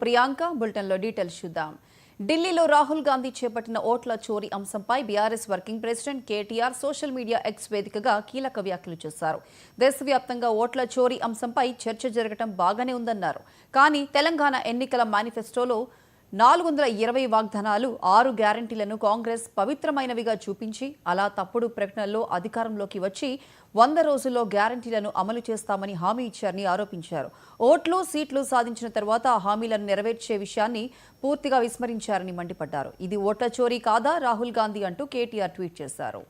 ప్రియాంక బులెటిన్లో డీటెయిల్స్ చూద్దాం. ఢిల్లీలో రాహుల్ గాంధీ చేపట్టిన ఓట్ల చోరీ అంశంపై BRS working president KTR social media X వేదికగా కీలక వ్యాఖ్యలు చేశారు. దేశవ్యాప్తంగా ఓట్ల చోరీ అంశంపై చర్చ జరగడం బాగానే ఉందన్నారు. కానీ తెలంగాణ ఎన్నికల మేనిఫెస్టోలో 420 వాగ్దానాలు 6 గ్యారంటీలను కాంగ్రెస్ పవిత్రమైనవిగా చూపించి అలా తప్పుడు ప్రకటనల్లో అధికారంలోకి వచ్చి 100 రోజుల్లో గ్యారంటీలను అమలు చేస్తామని హామీ ఇచ్చారని ఆరోపించారు. ఓట్లు సీట్లు సాధించిన తర్వాత ఆ హామీలను నెరవేర్చే విషయాన్ని పూర్తిగా విస్మరించారని మండిపడ్డారు. ఇది ఓట్ల చోరీ కాదా రాహుల్ గాంధీ అంటూ కేటీఆర్ ట్వీట్ చేశారు.